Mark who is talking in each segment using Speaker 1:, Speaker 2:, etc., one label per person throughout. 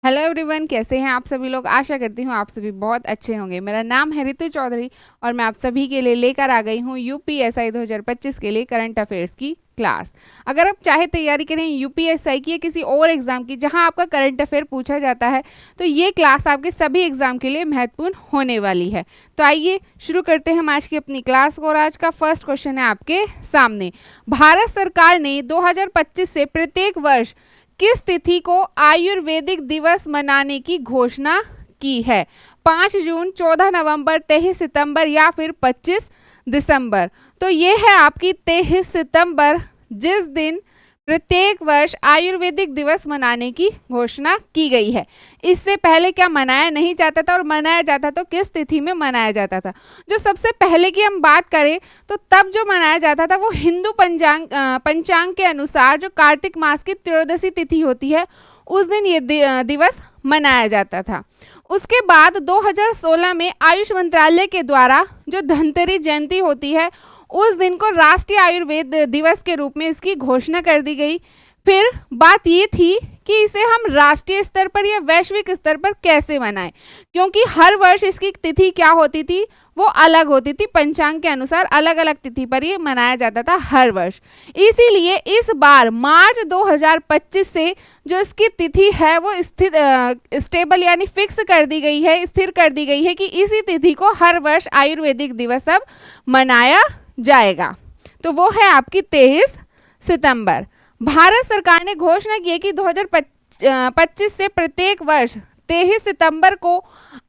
Speaker 1: Hello everyone, कैसे हैं आप सभी लोग। आशा करती हूँ आप सभी बहुत अच्छे होंगे। मेरा नाम है रितु चौधरी और मैं आप सभी के लिए लेकर आ गई हूँ यूपीएसआई 2025 के लिए करंट अफेयर्स की क्लास। अगर आप चाहे तैयारी करें यूपीएसआई की या किसी और एग्जाम की जहां आपका करंट अफेयर पूछा जाता है, तो ये क्लास आपके सभी एग्जाम के लिए महत्वपूर्ण होने वाली है। तो आइए शुरू करते हैं हम आज की अपनी क्लास को। और आज का फर्स्ट क्वेश्चन है आपके सामने। भारत सरकार ने 2025 से प्रत्येक वर्ष किस तिथि को आयुर्वेदिक दिवस मनाने की घोषणा की है? 5 जून, 14 नवंबर, 23 सितंबर या फिर 25 दिसंबर। तो ये है आपकी 23 सितंबर, जिस दिन प्रत्येक वर्ष आयुर्वेदिक दिवस मनाने की घोषणा की गई है। इससे पहले क्या मनाया नहीं जाता था, और मनाया जाता तो किस तिथि में मनाया जाता था? जो सबसे पहले की हम बात करें तो तब जो मनाया जाता था वो हिंदू पंचांग के अनुसार जो कार्तिक मास की त्रयोदशी तिथि होती है उस दिन ये दिवस मनाया जाता था। उसके बाद 2016 में आयुष मंत्रालय के द्वारा जो धनतेरस जयंती होती है उस दिन को राष्ट्रीय आयुर्वेद दिवस के रूप में इसकी घोषणा कर दी गई। फिर बात ये थी कि इसे हम राष्ट्रीय स्तर पर या वैश्विक स्तर पर कैसे मनाएं, क्योंकि हर वर्ष इसकी तिथि क्या होती थी, वो अलग होती थी। पंचांग के अनुसार अलग अलग तिथि पर ये मनाया जाता था हर वर्ष। इसीलिए इस बार मार्च 2025 से जो इसकी तिथि है वो स्टेबल यानी फिक्स कर दी गई है, स्थिर कर दी गई है कि इसी तिथि को हर वर्ष आयुर्वेदिक दिवस अब मनाया जाएगा। तो वो है आपकी 23 सितंबर। भारत सरकार ने घोषणा की है कि 2025 से प्रत्येक वर्ष 23 सितंबर को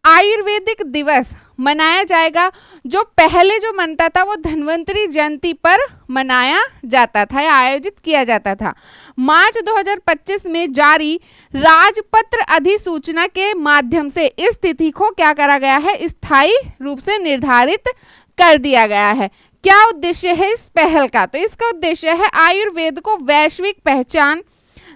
Speaker 1: आयुर्वेदिक दिवस मनाया जाएगा। जो पहले जो मनता था वो धन्वंतरी जयंती पर मनाया जाता था या आयोजित किया जाता था। मार्च 2025 में जारी राजपत्र अधिसूचना के माध्यम से इस तिथि को क्या करा गया है, स्थायी रूप से निर्धारित कर दिया गया है। क्या उद्देश्य है इस पहल का? तो इसका उद्देश्य है आयुर्वेद को वैश्विक पहचान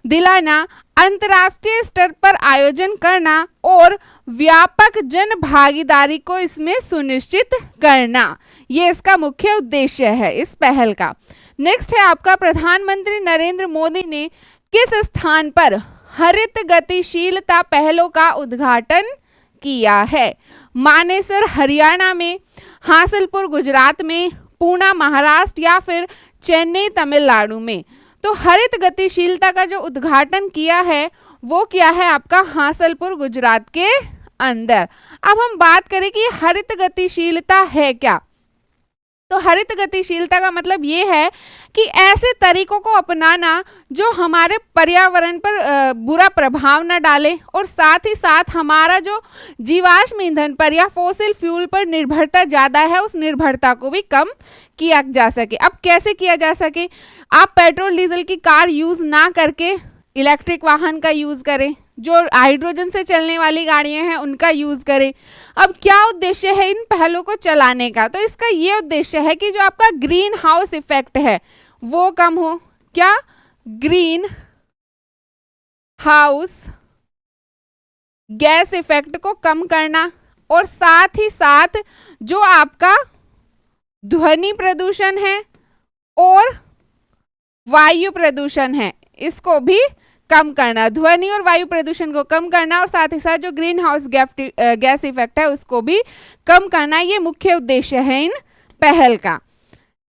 Speaker 1: दिलाना, अंतर्राष्ट्रीय स्तर पर आयोजन करना और व्यापक जन भागीदारी को इसमें सुनिश्चित करना। ये इसका मुख्य उद्देश्य है इस पहल का। नेक्स्ट है आपका, प्रधानमंत्री नरेंद्र मोदी ने किस स्थान पर हरित गतिशीलता पहलों का उद्घाटन किया है? मानेसर हरियाणा में, हासलपुर गुजरात में, पूना महाराष्ट्र या फिर चेन्नई तमिलनाडु में। तो हरित गतिशीलता का जो उद्घाटन किया है वो क्या है आपका, हासलपुर गुजरात के अंदर। अब हम बात करें कि हरित गतिशीलता है क्या। तो हरित गतिशीलता का मतलब ये है कि ऐसे तरीकों को अपनाना जो हमारे पर्यावरण पर बुरा प्रभाव न डाले और साथ ही साथ हमारा जो जीवाश्म ईंधन पर या फोसिल फ्यूल पर निर्भरता ज़्यादा है उस निर्भरता को भी कम किया जा सके। अब कैसे किया जा सके? आप पेट्रोल डीजल की कार यूज़ ना करके इलेक्ट्रिक वाहन का यूज़ करें, जो हाइड्रोजन से चलने वाली गाड़ियां हैं उनका यूज़ करें। अब क्या उद्देश्य है इन पहलों को चलाने का? तो इसका ये उद्देश्य है कि जो आपका ग्रीन हाउस इफेक्ट है वो कम हो। क्या? ग्रीन हाउस गैस इफेक्ट को कम करना, और साथ ही साथ जो आपका ध्वनि प्रदूषण है और वायु प्रदूषण है इसको भी कम करना। ध्वनि और वायु प्रदूषण को कम करना और साथ ही साथ जो ग्रीन हाउस गैस इफेक्ट है उसको भी कम करना, ये मुख्य उद्देश्य है इन पहल का।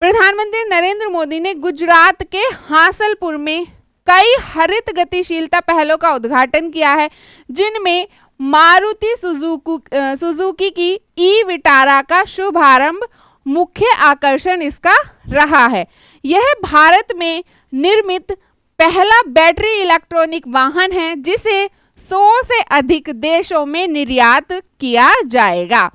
Speaker 1: प्रधानमंत्री नरेंद्र मोदी ने गुजरात के हासलपुर में कई हरित गतिशीलता पहलों का उद्घाटन किया है, जिनमें मारुति सुजुकी की ई विटारा का शुभारंभ मुख्य आकर्षण इसका रहा है। यह भारत में निर्मित पहला बैटरी इलेक्ट्रॉनिक वाहन है जिसे 100 से अधिक देशों में निर्यात किया जाएगा,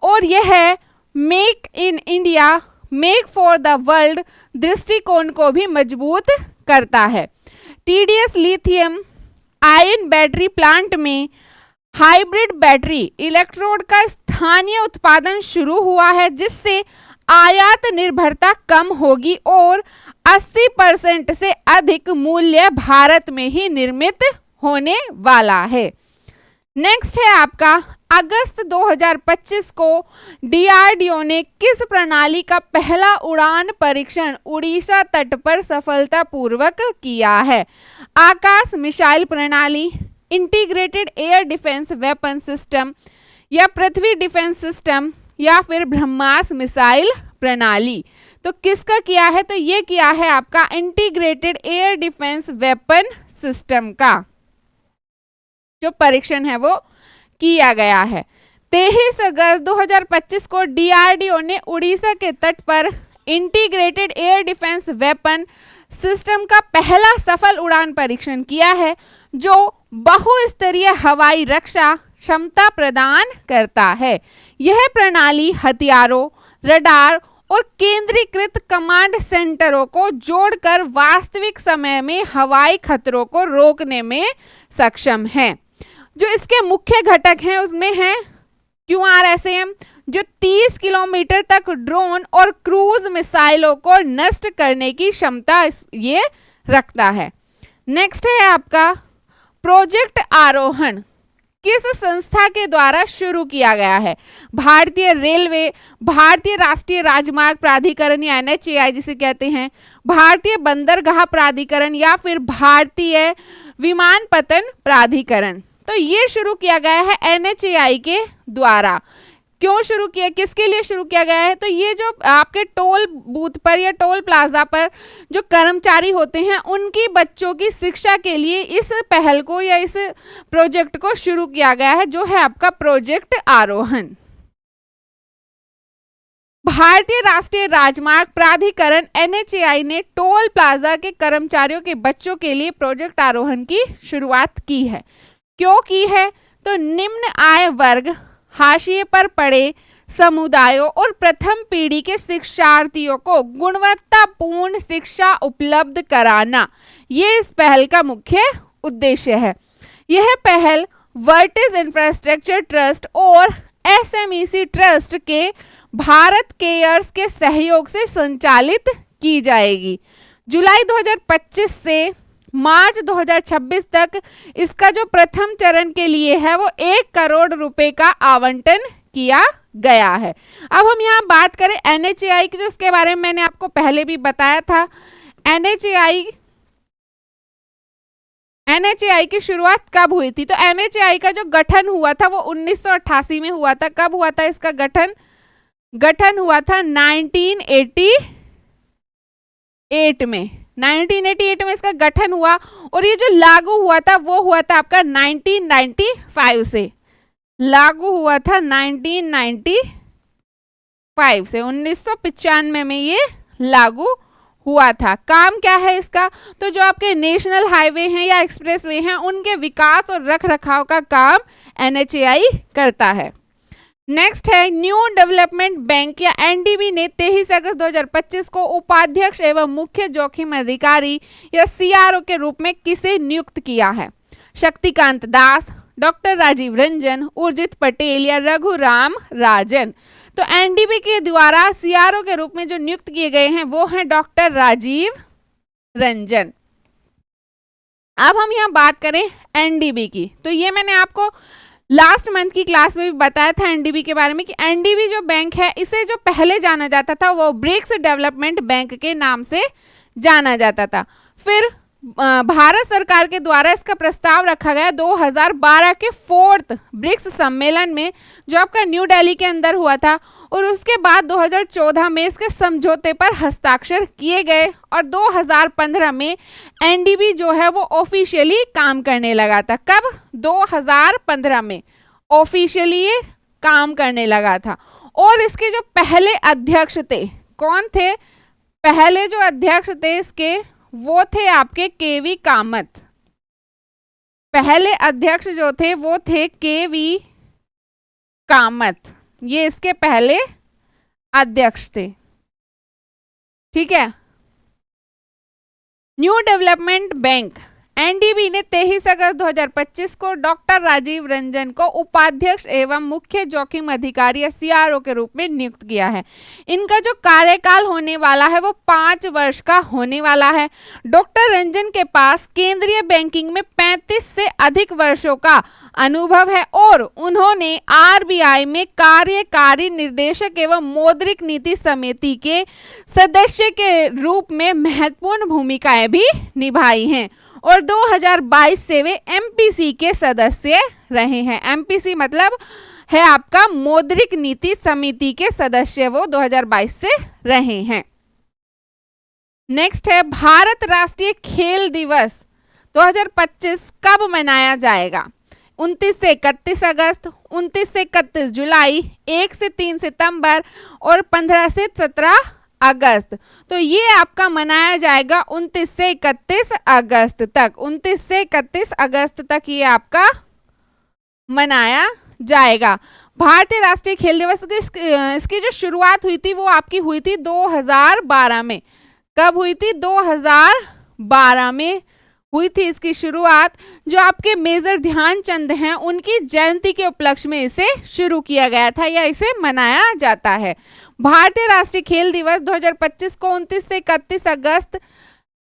Speaker 1: और यह make in India make for the world दृष्टिकोण को भी मजबूत करता है। TDS lithium ion battery plant में हाइब्रिड बैटरी इलेक्ट्रोड का स्थानीय उत्पादन शुरू हुआ है, जिससे आयात निर्भरता कम होगी और 80% से अधिक मूल्य भारत में ही निर्मित होने वाला है। नेक्स्ट है आपका, अगस्त 2025 को डीआरडीओ ने किस प्रणाली का पहला उड़ान परीक्षण उड़ीसा तट पर सफलतापूर्वक किया है? आकाश मिसाइल प्रणाली, integrated air defence weapon system या पृथ्वी डिफेंस सिस्टम या फिर ब्रह्मास मिसाइल प्रणाली। तो किसका किया है? तो ये किया है आपका integrated air defence weapon system का जो परीक्षण है वो किया गया है। 23 अगस्त 2025 को डीआरडीओ ने उड़ीसा के तट पर integrated air defence weapon system का पहला सफल उड़ान परीक्षण किया है जो बहुस्तरीय हवाई रक्षा क्षमता प्रदान करता है। यह प्रणाली हथियारों, रडार और केंद्रीकृत कमांड सेंटरों को जोड़कर वास्तविक समय में हवाई खतरों को रोकने में सक्षम है। जो इसके मुख्य घटक हैं उसमें है QRSAM जो 30 किलोमीटर तक ड्रोन और क्रूज मिसाइलों को नष्ट करने की क्षमता ये रखता है। नेक्स्ट है आपका प्रोजेक्ट आरोहण किस संस्था के द्वारा शुरू किया गया है? भारतीय रेलवे, भारतीय राष्ट्रीय राजमार्ग प्राधिकरण या NHAI जिसे कहते हैं, भारतीय बंदरगाह प्राधिकरण या फिर भारतीय विमानपत्तन प्राधिकरण। तो ये शुरू किया गया है NHAI के द्वारा। क्यों शुरू किया, किसके लिए शुरू किया गया है? तो ये जो आपके टोल बूथ पर या टोल प्लाजा पर जो कर्मचारी होते हैं उनकी बच्चों की शिक्षा के लिए इस पहल को या इस प्रोजेक्ट को शुरू किया गया है जो है आपका प्रोजेक्ट आरोहण। भारतीय राष्ट्रीय राजमार्ग प्राधिकरण NHAI ने टोल प्लाजा के कर्मचारियों के बच्चों के लिए प्रोजेक्ट आरोहण की शुरुआत की है। क्यों की है? तो निम्न आय वर्ग, हाशिए पर पड़े समुदायों और प्रथम पीढ़ी के शिक्षार्थियों को गुणवत्तापूर्ण शिक्षा उपलब्ध कराना ये इस पहल का मुख्य उद्देश्य है। यह पहल वर्टिस इंफ्रास्ट्रक्चर ट्रस्ट और SMEC ट्रस्ट के भारत केयर्स के सहयोग से संचालित की जाएगी। जुलाई 2025 से मार्च 2026 तक इसका जो प्रथम चरण के लिए है वो 1 करोड़ रुपए का आवंटन किया गया है। अब हम यहाँ बात करें NHAI की, तो इसके बारे में मैंने आपको पहले भी बताया था। NHAI की शुरुआत कब हुई थी? तो NHAI का जो गठन हुआ था वो 1988 में हुआ था। कब हुआ था इसका गठन हुआ था 1988 में। 1988 में इसका गठन हुआ और ये जो लागू हुआ था वो हुआ था आपका 1995 से। लागू हुआ था 1995 से, 1995 में ये लागू हुआ था। काम क्या है इसका? तो जो आपके नेशनल हाईवे हैं या एक्सप्रेसवे हैं उनके विकास और रखरखाव का काम NHAI करता है। नेक्स्ट है न्यू डेवलपमेंट बैंक या NDB ने 23 अगस्त 2025 को उपाध्यक्ष एवं मुख्य जोखिम अधिकारी या CRO के रूप में किसे नियुक्त किया है? शक्तिकांत दास, डॉक्टर राजीव रंजन, उर्जित पटेल या रघुराम राजन। तो NDB के द्वारा CRO के रूप में जो नियुक्त किए गए हैं वो हैं डॉक्टर राजीव रंजन। अब हम यहाँ बात करें NDB की, तो ये मैंने आपको लास्ट मंथ की क्लास में भी बताया था NDB के बारे में कि NDB जो बैंक है इसे जो पहले जाना जाता था वो ब्रिक्स डेवलपमेंट बैंक के नाम से जाना जाता था। फिर भारत सरकार के द्वारा इसका प्रस्ताव रखा गया 2012 के 4th ब्रिक्स सम्मेलन में जो आपका न्यू दिल्ली के अंदर हुआ था, और उसके बाद 2014 में इसके समझौते पर हस्ताक्षर किए गए और 2015 में NDB जो है वो ऑफिशियली काम करने लगा था। कब? 2015 में ऑफिशियली ये काम करने लगा था। और इसके जो पहले अध्यक्ष थे, कौन थे? पहले जो अध्यक्ष थे इसके वो थे आपके KV कामत। पहले अध्यक्ष जो थे वो थे KV कामत, ये इसके पहले अध्यक्ष थे। ठीक है। न्यू डेवलपमेंट बैंक NDB ने 23 अगस्त 2025 को डॉक्टर राजीव रंजन को उपाध्यक्ष एवं मुख्य जोखिम अधिकारी या CRO के रूप में नियुक्त किया है। इनका जो कार्यकाल होने वाला है वो 5 वर्ष का होने वाला है। डॉक्टर रंजन के पास केंद्रीय बैंकिंग में 35 से अधिक वर्षों का अनुभव है और उन्होंने RBI में कार्यकारी निर्देशक एवं मौद्रिक नीति समिति के सदस्य के रूप में महत्वपूर्ण भूमिकाएं भी निभाई हैं। और 2022 से वे MPC के सदस्य रहे हैं। MPC मतलब है आपका मौद्रिक नीति समिति के सदस्य, वो 2022 से रहे हैं। नेक्स्ट है भारत राष्ट्रीय खेल दिवस 2025 कब मनाया जाएगा? 29 से 31 अगस्त, 29 से 31 जुलाई, 1 से 3 सितंबर और 15 से 17 अगस्त। तो ये आपका मनाया जाएगा 29 से 31 अगस्त तक। 29 से 31 अगस्त तक ये आपका मनाया जाएगा। भारतीय राष्ट्रीय खेल दिवस इसकी जो शुरुआत हुई थी वो आपकी हुई थी 2012 में। कब हुई थी? 2012 में हुई थी इसकी शुरुआत। जो आपके मेजर ध्यानचंद हैं उनकी जयंती के उपलक्ष्य में इसे शुरू किया गया था या इसे मनाया जाता है। भारतीय राष्ट्रीय खेल दिवस 2025 को 29 से 31 अगस्त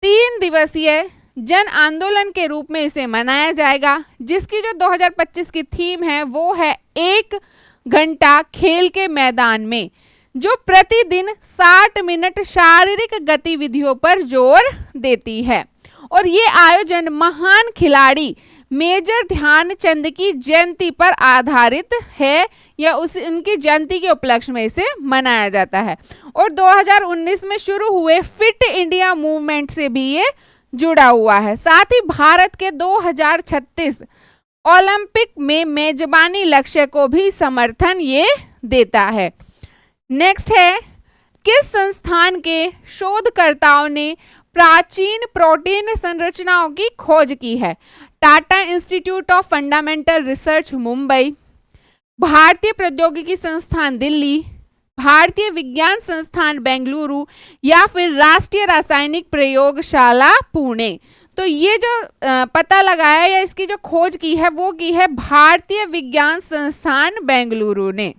Speaker 1: 3 दिवसीय जन आंदोलन के रूप में इसे मनाया जाएगा, जिसकी जो 2025 की थीम है वो है 1 घंटा खेल के मैदान में, जो प्रतिदिन 60 मिनट शारीरिक गतिविधियों पर जोर देती है। और ये आयोजन महान खिलाड़ी मेजर ध्यानचंद की जयंती पर आधारित है या उनकी जयंती के उपलक्ष्य में इसे मनाया जाता है। और 2019 में शुरू हुए फिट इंडिया मूवमेंट से भी ये जुड़ा हुआ है। साथ ही भारत के 2036 ओलंपिक में मेजबानी लक्ष्य को भी समर्थन ये देता है। नेक्स्ट है, किस संस्थान के शोधकर्ताओं ने प्राचीन प्रोटीन संरचनाओं की खोज की है? Tata institute of fundamental research Mumbai, भारतीय प्रौद्योगिकी संस्थान दिल्ली, भारतीय विज्ञान संस्थान बेंगलुरु या फिर राष्ट्रीय रासायनिक प्रयोगशाला पुणे। तो ये जो पता लगाया या इसकी जो खोज की है वो की है भारतीय विज्ञान संस्थान बेंगलुरु ने।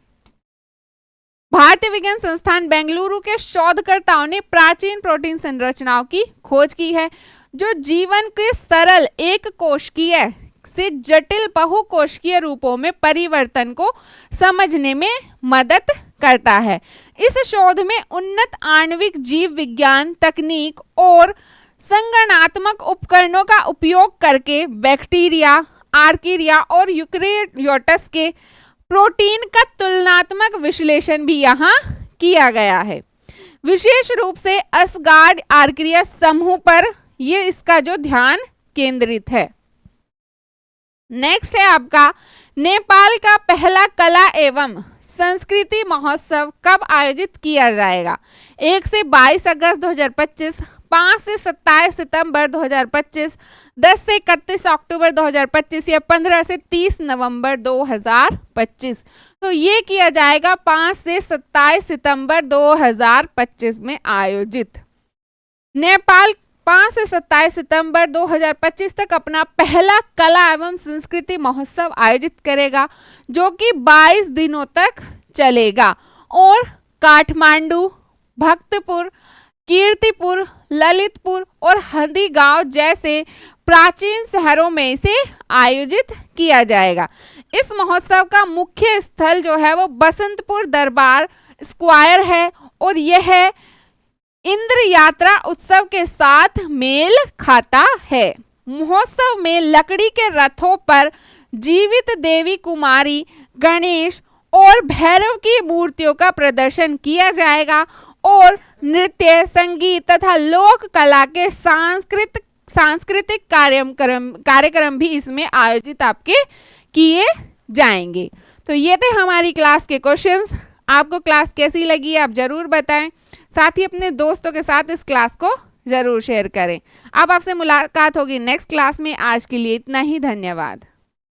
Speaker 1: भारतीय विज्ञान संस्थान बेंगलुरु के शोधकर्ताओं ने प्राचीन प्रोटीन संरचनाओं की खोज की है, जो जीवन के सरल एक कोशिकीय से जटिल बहुकोशिकीय रूपों में परिवर्तन को समझने में मदद करता है। इस शोध में उन्नत आणविक जीव विज्ञान तकनीक और संगणनात्मक उपकरणों का उपयोग करके बैक्टीरिया, आर्किया और यूकेरियोट्स के प्रोटीन का तुलनात्मक विश्लेषण भी यहाँ किया गया है। विशेष रूप से असगार्ड आर्किया समूह पर ये इसका जो ध्यान केंद्रित है। नेक्स्ट है आपका, नेपाल का पहला कला एवं संस्कृति महोत्सव कब आयोजित किया जाएगा? 1 से 22 अगस्त 2025, 5 से 27 सितंबर 2025, 10 से 31 अक्टूबर 2025 या 15 से 30 नवंबर 2025। तो ये किया जाएगा 5 से 27 सितंबर 2025 में आयोजित। नेपाल 5 से 27 सितंबर 2025 तक अपना पहला कला एवं संस्कृति महोत्सव आयोजित करेगा, जो कि 22 दिनों तक चलेगा और काठमांडू, भक्तपुर, कीर्तिपुर, ललितपुर और हल्दीगांव जैसे प्राचीन शहरों में इसे आयोजित किया जाएगा। इस महोत्सव का मुख्य स्थल जो है वो बसंतपुर दरबार स्क्वायर है और यह इंद्र यात्रा उत्सव के साथ मेल खाता है। महोत्सव में लकड़ी के रथों पर जीवित देवी कुमारी, गणेश और भैरव की मूर्तियों का प्रदर्शन किया जाएगा और नृत्य, संगीत तथा लोक कला के सांस्कृतिक कार्यक्रम भी इसमें आयोजित आपके किए जाएंगे। तो ये थे हमारी क्लास के क्वेश्चंस। आपको क्लास कैसी लगी आप जरूर बताएं, साथ ही अपने दोस्तों के साथ इस क्लास को जरूर शेयर करें। अब आपसे मुलाकात होगी नेक्स्ट क्लास में। आज के लिए इतना ही, धन्यवाद।